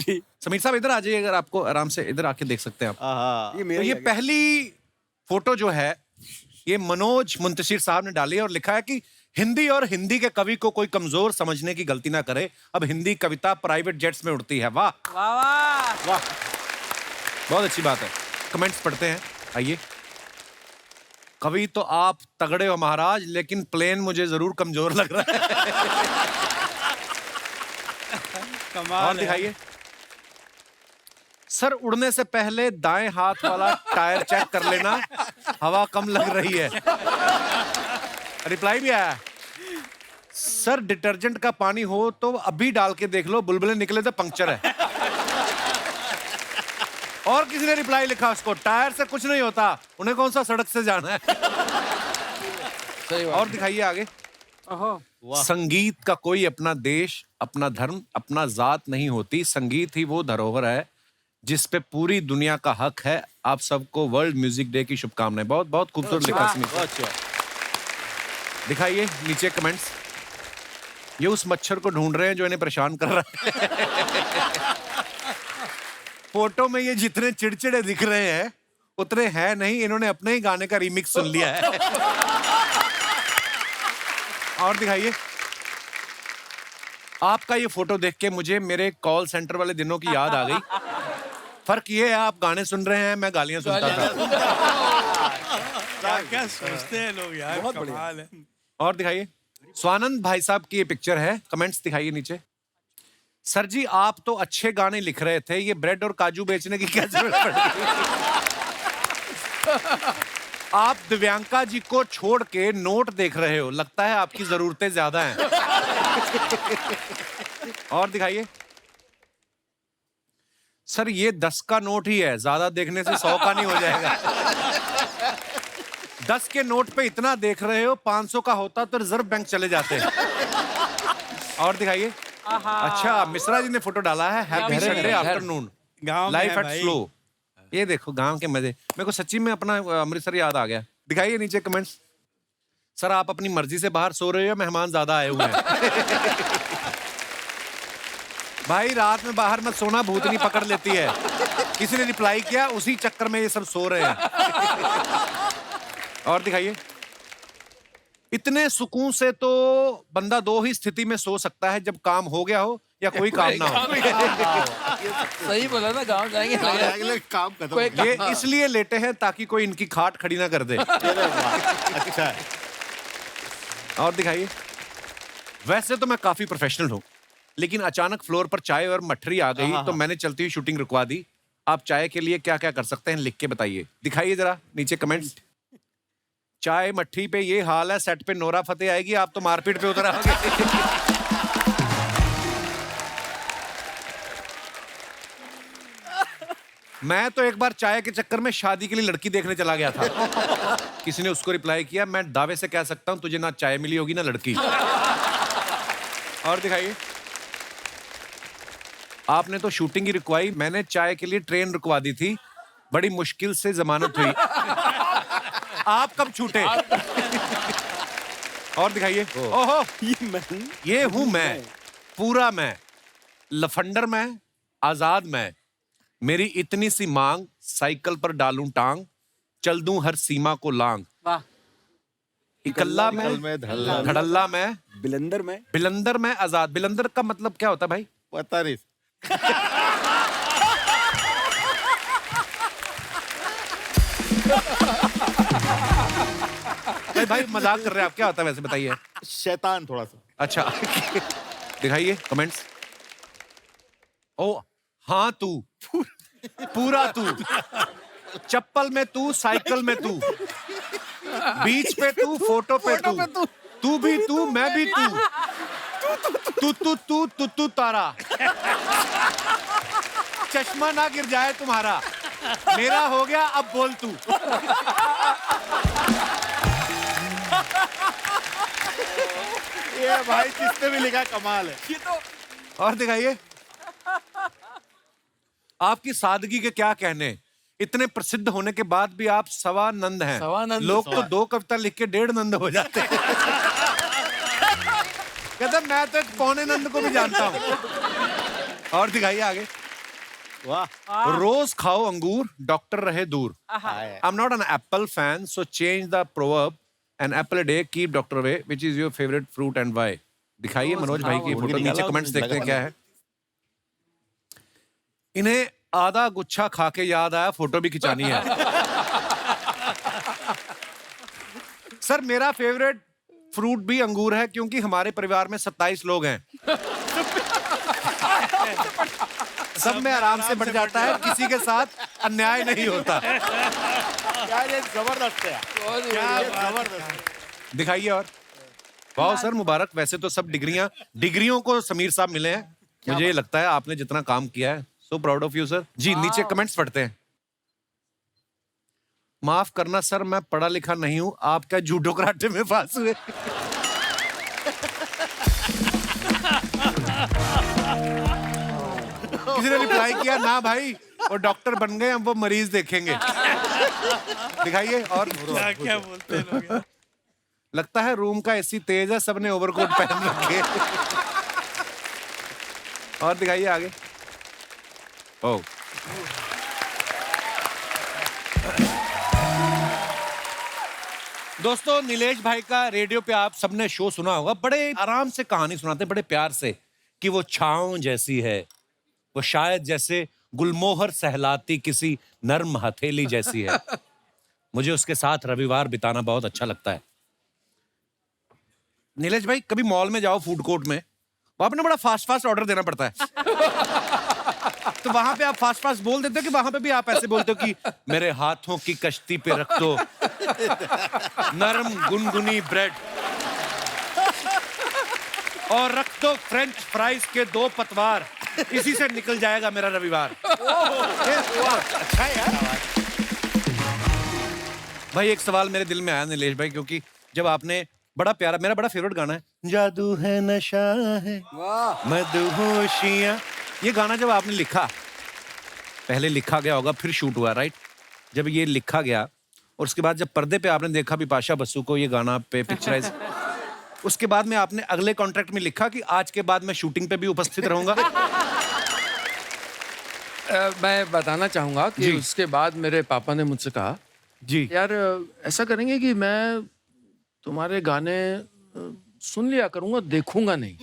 समीर साहब इधर आ जाइए, अगर आपको आराम से इधर आके देख सकते हैं आप। ये तो मेरा ये पहली फोटो जो है ये मनोज मुंतशिर साहब ने डाली है और लिखा है कि हिंदी और हिंदी के कवि को कोई कमजोर समझने की गलती ना करे, अब हिंदी कविता प्राइवेट जेट्स में उड़ती है। वाह वाह वाह। वाह, बहुत अच्छी बात है। कमेंट्स पढ़ते हैं, आइए। कवि तो आप तगड़े हो महाराज, लेकिन प्लेन मुझे जरूर कमजोर लग रहा है। कमाल और है। दिखाइए। सर उड़ने से पहले दाएं हाथ वाला टायर चेक कर लेना, हवा कम लग रही है। रिप्लाई भी आया। सर डिटर्जेंट का पानी हो तो अभी डाल के देख लो, बुलबुले निकले तो पंक्चर है। और किसी ने रिप्लाई लिखा उसको, टायर से कुछ नहीं होता, उन्हें कौन सा सड़क से जाना है। सही बात। और दिखाइए आगे। ओहो। संगीत का कोई अपना देश, अपना धर्म, अपना जात नहीं होती, संगीत ही वो धरोहर है जिस पे पूरी दुनिया का हक है। आप सबको वर्ल्ड म्यूजिक डे की शुभकामनाएं। बहुत बहुत खूबसूरत लिखा इसमें। दिखाइए नीचे कमेंट्स। ये उस मच्छर को ढूंढ रहे हैं जो इन्हें परेशान कर रहा है। फोटो में ये जितने चिड़चिड़े दिख रहे हैं उतने हैं नहीं, इन्होंने अपने ही गाने का रीमिक्स सुन लिया है। और दिखाइए। आपका ये फोटो देख के मुझे मेरे कॉल सेंटर वाले दिनों की याद आ गई। फर्क ये है आप गाने सुन रहे हैं, मैं गालियां सुनता था। क्या क्या सोचते हैं लोग यार, कमाल है। और दिखाइए। स्वानंद भाई साहब की ये पिक्चर है। कमेंट्स दिखाइए नीचे। सर जी आप तो अच्छे गाने लिख रहे थे, ये ब्रेड और काजू बेचने की क्या जरूरत पड़ी। आप दिव्यांका जी को छोड़ के नोट देख रहे हो, लगता है आपकी जरूरतें ज्यादा हैं। और दिखाइए। सर ये 10 का नोट ही है, ज्यादा देखने से 100 का नहीं हो जाएगा। 10 के नोट पे इतना देख रहे हो, 500 का होता तो रिजर्व बैंक चले जाते। और दिखाइए। अच्छा मिश्रा जी ने फोटो डाला है, हैप्पी संडे आफ्टरनून, गाँव में लाइफ है एट भाई। स्लो। ये देखो गांव के मजे, मेरे को सच्ची में अपना अमृतसर याद आ गया। दिखाइए नीचे कमेंट्स। सर आप अपनी मर्जी से बाहर सो रहे हो, मेहमान ज्यादा आए हुए हैं। भाई रात में बाहर मत सोना, भूतनी पकड़ लेती है। किसी ने रिप्लाई किया, उसी चक्कर में ये सब सो रहे हैं। और दिखाइए। इतने सुकून से तो बंदा 2 ही स्थिति में सो सकता है, जब काम हो गया हो या कोई काम ना हो। सही बोला ना, गाँव जाएंगे अगले काम खत्म। ये इसलिए लेटे हैं ताकि कोई इनकी खाट खड़ी ना कर दे। अच्छा है। और दिखाइए। वैसे तो मैं काफी प्रोफेशनल हूँ, लेकिन अचानक फ्लोर पर चाय और मठरी आ गई तो मैंने चलती हुई शूटिंग रुकवा दी। आप चाय के लिए क्या क्या कर सकते हैं, लिख के बताइए। दिखाइए जरा नीचे कमेंट्स। चाय मट्ठी पे ये हाल है, सेट पे नोरा फतेह आएगी, आप तो मारपीट पे उतर आओगे। मैं तो एक बार चाय के चक्कर में शादी के लिए लड़की देखने चला गया था। किसी ने उसको रिप्लाई किया, मैं दावे से कह सकता हूं तुझे ना चाय मिली होगी ना लड़की। और दिखाइए। आपने तो शूटिंग ही रुकवाई, मैंने चाय के लिए ट्रेन रुकवा दी थी, बड़ी मुश्किल से जमानत हुई। आप कब छूटे। और दिखाइए। ओहो ये हूं मैं, पूरा मैं, लफंडर मैं, आजाद मैं, मेरी इतनी सी मांग, साइकिल पर डालूं टांग, चल दूं हर सीमा को लांग। वाह। इकल्ला मैं, में धड़ल्ला में, धड़ल्ला मैं, बिलंदर में, बिलंदर में, आजाद। बिलंदर का मतलब क्या होता है भाई। पता नहीं। भाई मजाक कर रहे हैं आप, क्या होता है वैसे बताइए। शैतान थोड़ा सा। अच्छा। दिखाइए कमेंट्स। ओ हाँ तू, पूरा तू, चप्पल में तू, साइकिल में तू, बीच पे तू, फोटो पे तू, तू भी तू, मैं भी तू, तू तू तू तू तू तारा, चश्मा ना गिर जाए तुम्हारा, मेरा हो गया अब बोल तू। ये भाई किसने भी लिखा, कमाल है। और दिखाइए। आपकी सादगी के क्या कहने, इतने प्रसिद्ध होने के बाद भी आप सवानंद हैं। सवानंद। लोग तो 2 कविता लिख के 1.5 नंद हो जाते हैं। कहते मैं तो एक पौने नंद को भी जानता हूं। और दिखाइए आगे। वाह रोज खाओ अंगूर, डॉक्टर रहे दूर. I'm not an apple fan, so change the proverb. An apple a day, keep doctor away. Which is your favorite fruit and why? दिखाइए मनोज भाई की फोटो, नीचे कमेंट्स देखते हैं क्या है. इन्हें आधा गुच्छा खा के याद आया फोटो भी खिंचानी है. सर मेरा फेवरेट फ्रूट भी अंगूर है क्योंकि हमारे परिवार में 27 लोग हैं. सब में आराम से बढ़ जाता है, किसी के साथ अन्याय नहीं होता. यार ये जबरदस्त है, जबरदस्त. दिखाइए और. वाह सर मुबारक. वैसे तो सब डिग्रियों को समीर साहब मिले हैं. मुझे लगता है आपने जितना काम किया है, so proud of you sir. जी नीचे कमेंट्स पढ़ते हैं. माफ करना सर, मैं पढ़ा लिखा नहीं हूं, आपका जूडो कराटे में फांस हुए. किसी ने रिप्लाई किया ना भाई, वो डॉक्टर बन गए, अब वो मरीज देखेंगे. दिखाइए और. क्या बोलते हैं लोग. लगता है रूम का एसी तेज है, सबने ओवरकोट पहन रखे. और दिखाइए आगे. ओ दोस्तों, नीलेश भाई का रेडियो पे आप सबने शो सुना होगा. बड़े आराम से कहानी सुनाते, बड़े प्यार से, कि वो छांव जैसी है, वो शायद जैसे गुलमोहर सहलाती किसी नर्म हथेली जैसी है. मुझे उसके साथ रविवार बिताना बहुत अच्छा लगता है. नीलेश भाई कभी मॉल में जाओ, फूड कोर्ट में, वहां पे ना बड़ा फास्ट ऑर्डर देना पड़ता है. तो वहां पे आप फास्ट बोल देते हो कि वहां पे भी आप ऐसे बोलते हो कि मेरे हाथों की कश्ती पे रख दो नरम गुनगुनी ब्रेड और रख दो फ्रेंच फ्राइज के 2 पतवार. इसी से निकल जाएगा मेरा रविवार. अच्छा यार. भाई एक सवाल मेरे दिल में आया नीलेश भाई, क्योंकि जब आपने बड़ा प्यारा, मेरा बड़ा फेवरेट गाना है, जादू है नशा है मदहोशियां, ये गाना जब आपने लिखा, पहले लिखा गया होगा फिर शूट हुआ, राइट? जब ये लिखा गया और उसके बाद जब पर्दे पे आपने देखा बिपाशा बसु को ये गाना पे पिक्चराइज, उसके बाद में आपने अगले कॉन्ट्रैक्ट में लिखा कि आज के बाद मैं शूटिंग पे भी उपस्थित रहूंगा. मैं बताना चाहूंगा कि जी. उसके बाद मेरे पापा ने मुझसे कहा, जी यार ऐसा करेंगे कि मैं तुम्हारे गाने सुन लिया करूंगा, देखूंगा नहीं.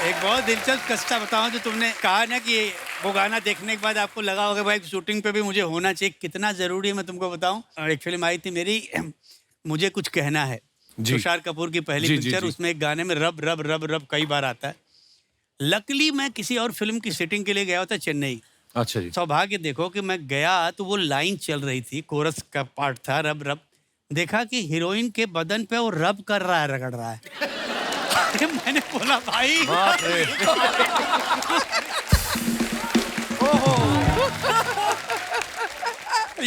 एक बहुत दिलचस्प किस्सा बताऊं. जो तुमने कहा ना कि वो गाना देखने के बाद आपको लगा होगा भाई शूटिंग पे भी मुझे होना चाहिए, कितना जरूरी है मैं तुमको बताऊं. और एक फिल्म आई थी मेरी, मुझे कुछ कहना है, तुषार कपूर की पहली जी, जी, पिक्चर. जी. उसमें एक गाने में रब रब रब रब कई बार आता है. लकली मैं किसी और फिल्म की शूटिंग के लिए गया था चेन्नई. अच्छा जी. सौभाग्य देखो कि मैं गया तो वो लाइन चल रही थी, कोरस का पार्ट था, रब रब. देखा कि हीरोइन के बदन पे वो रब कर रहा है, रगड़ रहा है. मैंने बोला भाई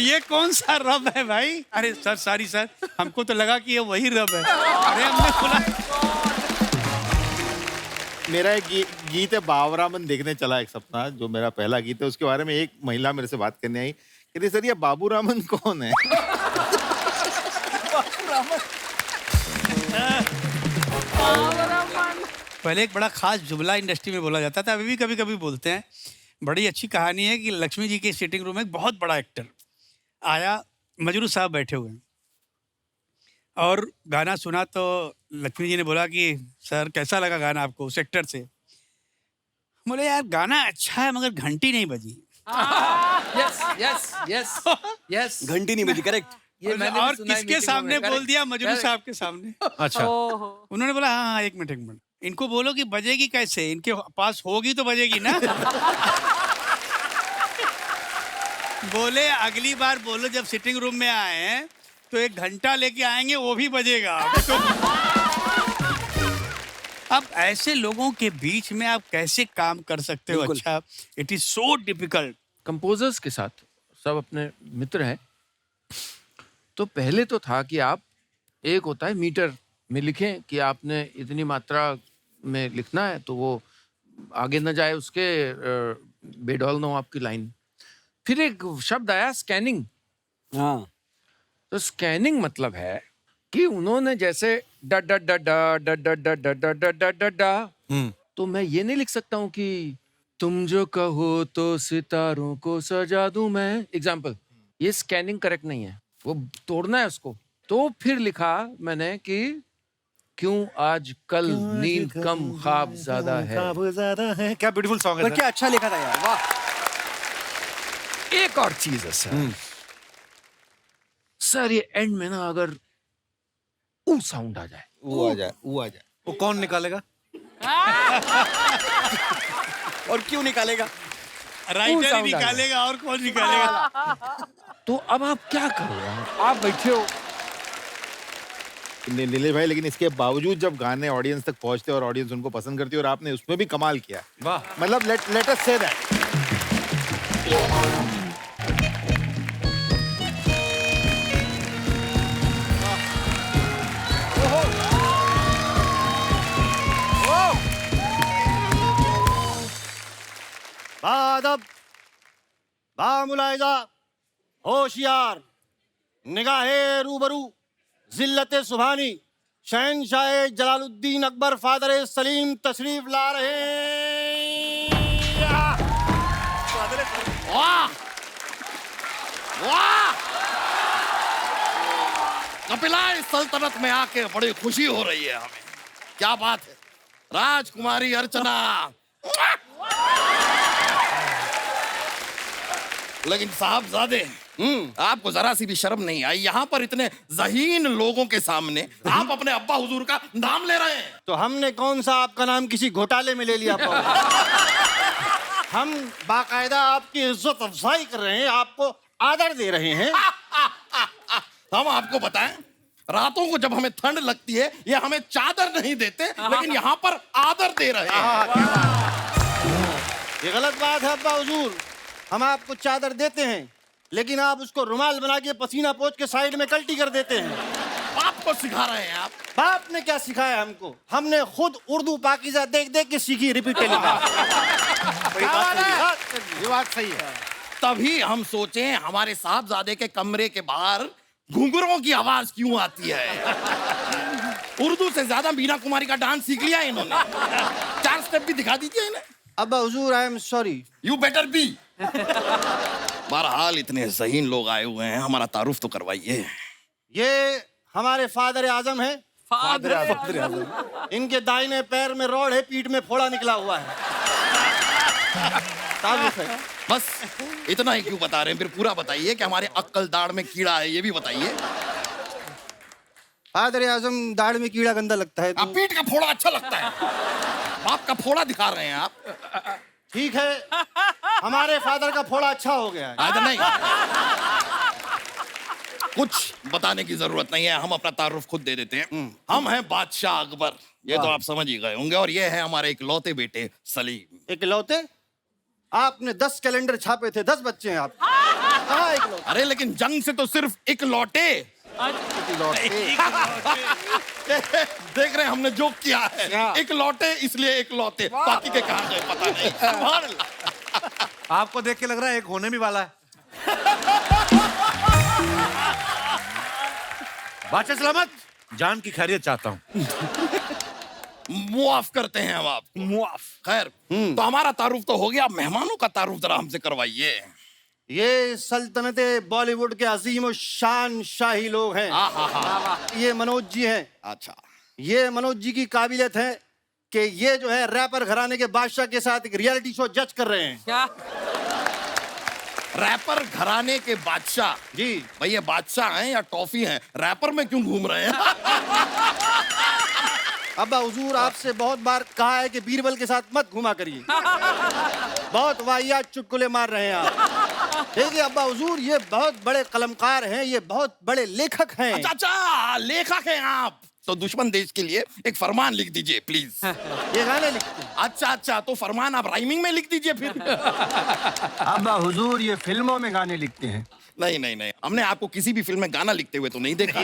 ये कौन सा रब है भाई. अरे सर सॉरी सर, हमको तो लगा कि ये वही रब है. अरे हमने बोला. मेरा एक गीत है बाबूरामन देखने चला एक सपना, जो मेरा पहला गीत है. उसके बारे में एक महिला मेरे से बात करने आई, कहती सर ये बाबूरामन कौन है? पहले एक बड़ा खास जुमला इंडस्ट्री में बोला जाता था, अभी भी कभी कभी बोलते हैं. बड़ी अच्छी कहानी है कि लक्ष्मी जी के सिटिंग रूम में एक बहुत बड़ा एक्टर आया, मजरू साहब बैठे हुए हैं, और गाना सुना तो लक्ष्मी जी ने बोला कि सर कैसा लगा गाना आपको उस एक्टर से. बोले यार गाना अच्छा है मगर घंटी नहीं बजी. Yes yes yes yes. घंटी नहीं बजी, करेक्ट. ये मैंने भी और सुना है किसके meeting सामने में, बोल correct? दिया? मजरू Correct. साहब के सामने. अच्छा. उन्होंने बोला हाँ हाँ एक मिनट, इनको बोलो कि बजेगी कैसे, इनके पास होगी तो बजेगी ना. बोले अगली बार बोलो जब सिटिंग रूम में आए हैं तो 1 घंटा लेके आएंगे, वो भी बजेगा. तो अब ऐसे लोगों के बीच में आप कैसे काम कर सकते हो? अच्छा, it is so difficult. Composers के साथ सब अपने मित्र हैं, तो पहले तो था कि आप, एक होता है मीटर में लिखें कि आपने इतनी मात्रा में लिखना है, तो वो आगे न जाए उसके, बेडौल नो आपकी लाइन. फिर एक शब्द आया स्कैनिंग. हाँ. तो स्कैनिंग मतलब है कि उन्होंने जैसे डा डा डा डा डा डा डा डा डा डा डा डा डा, तो मैं ये नहीं लिख सकता हूँ कि तुम जो कहो तो सितारों को सजा दूं मैं। एग्जाम्पल, ये स्कैनिंग करेक्ट नहीं है, वो तोड़ना है उसको। तो फिर लिखा मैंने कि क्यों आज कल नींद कम ख्वाब ज्यादा है। क्या ब्यूटीफुल सॉन्ग है पर सर। क्या अच्छा लिखा था यार, वाह। एक और चीज है सर, सर ये एंड में ना अगर ऊ साउंड आ जाए, वो आ जाए, वो आ जाए। वो कौन निकालेगा? और क्यों निकालेगा? राइटर sound आ ही गया। निकालेगा और कौन निकालेगा? तो अब आप क्या करो? आप बैठे हो, नीलेश भाई, लेकिन इसके बावजूद जब गाने ऑडियंस तक पहुंचते और ऑडियंस उनको पसंद करती है और आपने उसमें भी कमाल किया, वाह। मतलब लेट अस से दैट। बादब, बामुलाइजा, होशियार, निगाहे रूबरू, जिल्लत सुभानी, शहनशाह जलालुद्दीन अकबर फादर सलीम तशरीफ ला रहे हैं। वाह वाह, कपिला इस सल्तनत में आके बड़ी खुशी हो रही है हमें। क्या बात है, राजकुमारी अर्चना। लेकिन साहबजादे, आपको जरा सी भी शर्म नहीं आई? यहाँ पर इतने ज़हीन लोगों के सामने आप अपने अब्बा हुजूर का नाम ले रहे हैं। तो हमने कौन सा आपका नाम किसी घोटाले में ले लिया हम बाकायदा आपकी इज्जत अफजाई कर रहे हैं, आपको आदर दे रहे हैं। हम आपको बताएं, रातों को जब हमें ठंड लगती है ये हमें चादर नहीं देते, लेकिन यहाँ पर आदर दे रहे हैं। ये गलत बात है अब्बा हुजूर, हम आपको चादर देते हैं लेकिन आप उसको रुमाल बना के पसीना पोंछ के साइड में कल्टी कर देते हैं। बाप को सिखा रहे हैं आप? बाप ने क्या सिखाया हमको, हमने खुद उर्दू पाकीज़ा देख देख के सीखी रिपीट टेलीग्राम। ये बात सही है। तभी हम सोचे हमारे साहबजादे के कमरे के बाहर घुंघरों की आवाज क्यों आती है। उर्दू से ज्यादा मीना कुमारी का डांस सीख लिया इन्होंने। 4 स्टेप भी दिखा दीजिए इन्हें। अब्बा हुजूर I am sorry. You better be. बहरहाल इतने ज़हीन लोग आए हुए हैं, हमारा तारुफ तो करवाइए। ये हमारे फादर आजम है। फादर आजम। इनके दाहिने पैर में रॉड है, पीठ में फोड़ा निकला हुआ है। तारुफ है। बस इतना ही क्यों बता रहे हैं? फिर पूरा बताइए कि हमारे अक्कल दाढ़ में कीड़ा है, ये भी बताइए। फादर आजम दाढ़ में कीड़ा गंदा लगता है। आप पीठ का फोड़ा अच्छा लगता है, बाप का फोड़ा दिखा रहे हैं आप। ठीक है, हमारे फादर का फोड़ा अच्छा हो गया है। नहीं, कुछ बताने की जरूरत नहीं है, हम अपना तारुफ खुद दे देते हैं। हम हैं बादशाह अकबर, ये तो आप समझ ही गए होंगे, और ये है हमारे इकलौते बेटे सलीम। इकलौते? आपने 10 कैलेंडर छापे थे, 10 बच्चे हैं आप। कहाँ इकलौते? अरे लेकिन जंग से तो सिर्फ इकलौटे। देख रहे हैं हमने जोक किया है, इकलौटे इसलिए इकलौते, बाकी के कहाँ गए पता नहीं। सुभान अल्लाह। आपको देख के लग रहा है एक होने भी वाला है। बादशाह सलामत, जान की खैरियत चाहता हूँ। मुआफ करते हैं हम आपको। मुआफ। खैर, तो हमारा तारुफ तो हो गया, मेहमानों का तारुफ जरा हमसे करवाइए। ये सल्तनते बॉलीवुड के अजीम और शान शाही लोग हैं। ये मनोज जी हैं। अच्छा, ये मनोज जी की काबिलियत है कि ये जो है रैपर घराने के बादशाह के साथ एक रियलिटी शो जज कर रहे हैं। क्या? रैपर घराने के बादशाह? जी भाई ये बादशाह हैं या टॉफी हैं? रैपर में क्यों घूम रहे हैं? अब्बा हुजूर, आपसे बहुत बार कहा है कि बीरबल के साथ मत घुमा करिए। बहुत वाहियात चुटकुले मार रहे हैं आप। देखिए अब्बा हुजूर, ये बहुत बड़े कलमकार हैं, ये बहुत बड़े लेखक हैं। अच्छा अच्छा, लेखक हैं आप, तो दुश्मन देश के लिए एक फरमान लिख दीजिए प्लीज। ये गाने लिखते हैं। अच्छा अच्छा, तो फरमान आप राइमिंग में लिख दीजिए फिर। अब्बा हुजूर, ये फिल्मों में गाने लिखते हैं। नहीं नहीं नहीं, हमने आपको किसी भी फिल्म में गाना लिखते हुए तो नहीं देखा।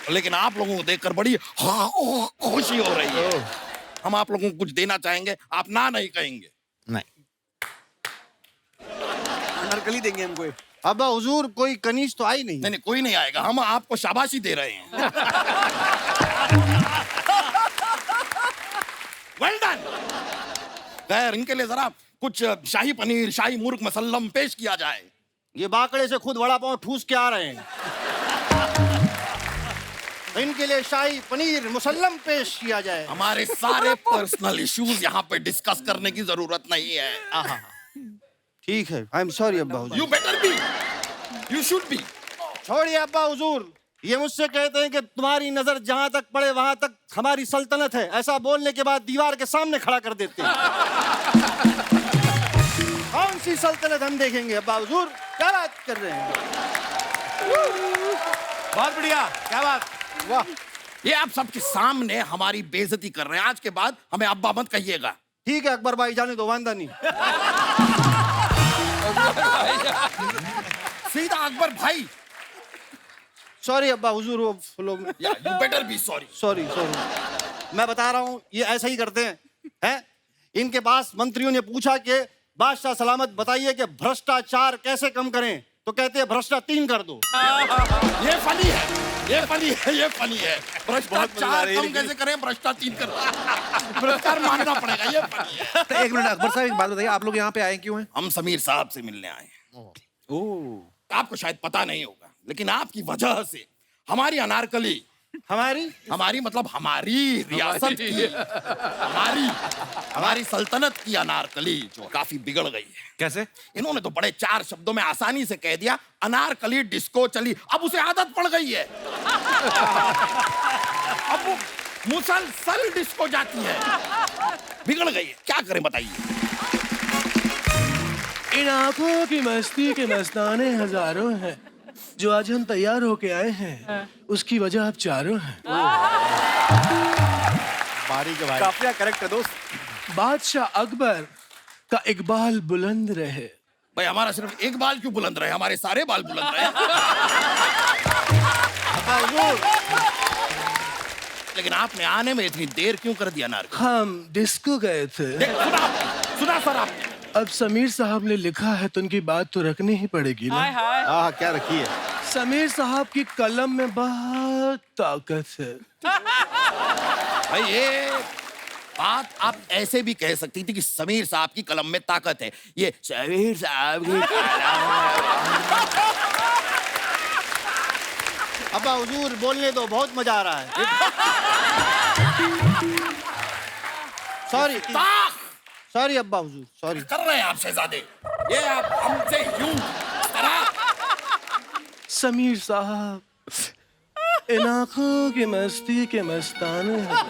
लेकिन आप लोगों को देखकर बड़ी खुशी हो रही है। हम आप लोगों को कुछ देना चाहेंगे, आप ना नहीं कहेंगे? नहीं, अनारकली देंगे हमको। अब्बा हुजूर, कोई कनीज तो आई नहीं। नहीं नहीं, कोई नहीं आएगा, हम आपको शाबाशी दे रहे हैं। Well done. खैर इनके लिए जरा कुछ शाही पनीर, शाही मुर्ग मसल्लम पेश किया जाए। ये बाकड़े से खुद वड़ा पाव ठूस के आ रहे हैं। इनके लिए शाही पनीर मुसल्लम पेश किया जाए। हमारे सारे पर्सनल इश्यूज यहाँ पे डिस्कस करने की जरूरत नहीं है। आहा, ठीक है, आई एम सॉरी अब्बा हुजूर। You better be, you should be. छोड़िए अब्बा हुजूर, ये मुझसे कहते हैं कि तुम्हारी नजर जहां तक पड़े वहां तक हमारी सल्तनत है। ऐसा बोलने के बाद दीवार के सामने खड़ा कर देते हैं। कौन सी सल्तनत हम देखेंगे अब्बा हुजूर, क्या बात कर रहे हैं? बहुत बढ़िया, क्या बात। वाह, ये आप सबके सामने हमारी बेइज्जती कर रहे हैं। आज के बाद हमें अब्बा मत कहिएगा। ठीक है अकबर भाई, जाने दो, वांदा नहीं। सीधा अकबर भाई। सॉरी अब्बा हुजूर, वो लोग, you better be sorry. Sorry sorry, मैं बता रहा हूँ ये ऐसा ही करते हैं। इनके पास मंत्रियों ने पूछा कि बादशाह सलामत बताइए कि भ्रष्टाचार कैसे कम करें, तो कहते हैं भ्रष्टाचार 3 कर दो। ये फनी है, ये फनी है, ये फनी है। भ्रष्टाचार कम कैसे करें, भ्रष्टाचार 3 कर। भ्रष्टाचार मानना पड़ेगा, ये फनी है। तो एक मिनट अकबर साहब, एक बात बताइए, आप लोग यहाँ पे आए क्यों हैं? हम समीर साहब से मिलने आए हैं। आपको शायद पता नहीं होगा, लेकिन आपकी वजह से हमारी अनारकली, हमारी मतलब हमारी रियासत की, हमारी सल्तनत की अनारकली जो काफी बिगड़ गई है। कैसे? इन्होंने तो बड़े 4 शब्दों में आसानी से कह दिया, अनारकली डिस्को चली। अब उसे आदत पड़ गई है। अब वो मुसलसल डिस्को जाती है। बिगड़ गई है, क्या करें बताइए। इन आंखों की मस्ती के मस्ताने हजारों हैं, जो आज हम तैयार होके आए हैं, उसकी वजह आप चारों हैं। बारीक है भाई, काफिया करेक्ट है दोस्त। बादशाह अकबर का इकबाल बुलंद रहे। भाई हमारा सिर्फ एक बाल क्यों बुलंद रहे, हमारे सारे बाल बुलंद रहे। लेकिन आपने आने में इतनी देर क्यों कर दिया नार? हम डिस्को गए थे। सुना सर आपने? अब समीर साहब ने लिखा है तो उनकी बात तो रखनी ही पड़ेगी ना। हाँ, क्या रखी है? समीर साहब की कलम में बहुत ताकत है। भाई ये बात आप ऐसे भी कह सकती थी कि समीर साहब की कलम में ताकत है। ये समीर साहब की अब्बा हुजूर बोलने दो, बहुत मजा आ रहा है। सॉरी सॉरी अब्बा हुजूर, सॉरी। कर रहे हैं आप शहजादे, ये आप हमसे यूं तरह। समीर साहब, इन आंखों की मस्ती के मस्ताने हैं।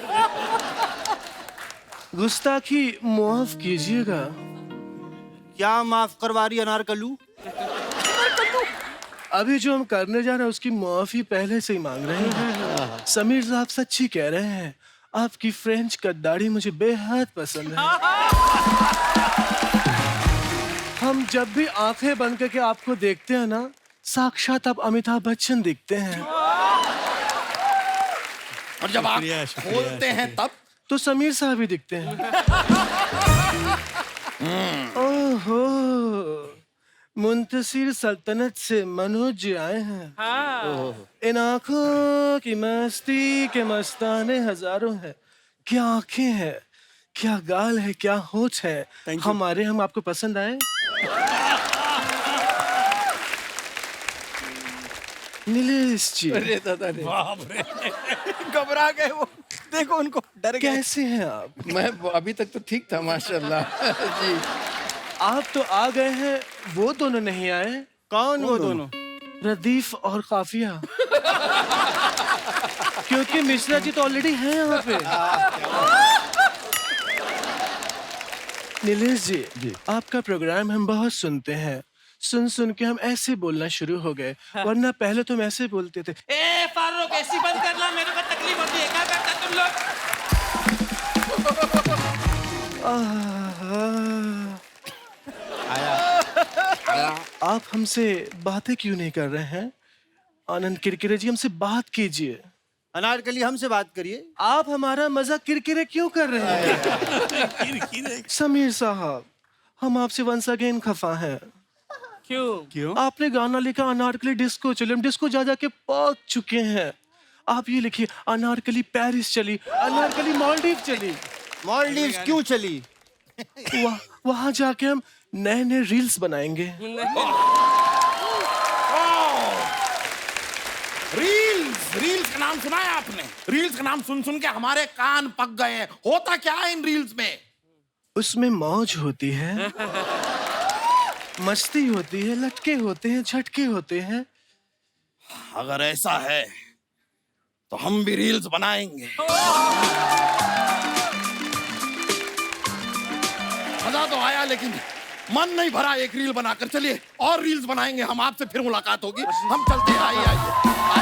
गुस्ताखी माफ कीजिएगा। क्या माफ करवा रही अनारकलू? अभी जो हम करने जा रहे हैं उसकी माफी पहले से ही मांग रहे हैं। समीर साहब सच्ची कह रहे हैं, आपकी फ्रेंच कद्दाड़ी मुझे बेहद पसंद है। हम जब भी आंखें बंद करके आपको देखते हैं ना, साक्षात आप अमिताभ बच्चन दिखते हैं। और जब आप खोलते हैं तब तो समीर साहब ही दिखते हैं। ओहो, मुंतसिर सल्तनत से मनोज जी आए हैं। इन आंखों की मस्ती के मस्ताने हजारों हैं। क्या आंखें हैं, क्या गाल है, क्या होठ है। हमारे हम आपको पसंद आए? नीलेश जी, अरे दादा रे, घबरा गए वो, देखो उनको, डर गए। कैसे हैं आप? मैं अभी तक तो ठीक था माशाल्लाह जी। आप तो आ गए हैं, वो दोनों नहीं आए। कौन वो दोनों? रदीफ और काफिया। क्योंकि मिश्रा जी तो ऑलरेडी हैं यहाँ पे। नीलेश जी, आपका प्रोग्राम हम बहुत सुनते हैं। सुन सुन के हम ऐसे बोलना शुरू हो गए, वरना पहले तुम ऐसे बोलते थे। ए फारूक ऐसी बंद करना, मेरे को तकलीफ होती है। क्या करते तुम लोग? आप हमसे बातें क्यों नहीं कर रहे हैं? आनंद किरकिरे जी, हमसे बात कीजिए। अनारकली, हमसे बात करिए। आप हमारा मजाक किरकिरे क्यों कर रहे हैं? समीर साहब, हम आपसे वंस अगेन खफा हैं। क्यों? आपने गाना लिखा अनारकली डिस्को चली, हम डिस्को जा के पहुंच चुके हैं। आप ये लिखिए अनारकली पेरिस चली, अनारकली मालदीव चली। मॉलडीव्स क्यों चली? वहां जाके हम नए नए रील्स बनाएंगे। रील्स, रील्स का नाम सुना है आपने? रील्स का नाम सुन सुन के हमारे कान पक गए हैं। होता क्या है इन रील्स में? उसमें मौज होती है, मस्ती होती है, लटके होते हैं, झटके होते हैं। अगर ऐसा है तो हम भी रील्स बनाएंगे। मजा तो आया लेकिन मन नहीं भरा एक रील बनाकर। चलिए और रील्स बनाएंगे हम, आपसे फिर मुलाकात होगी। हम चलते हैं, आइए आइए।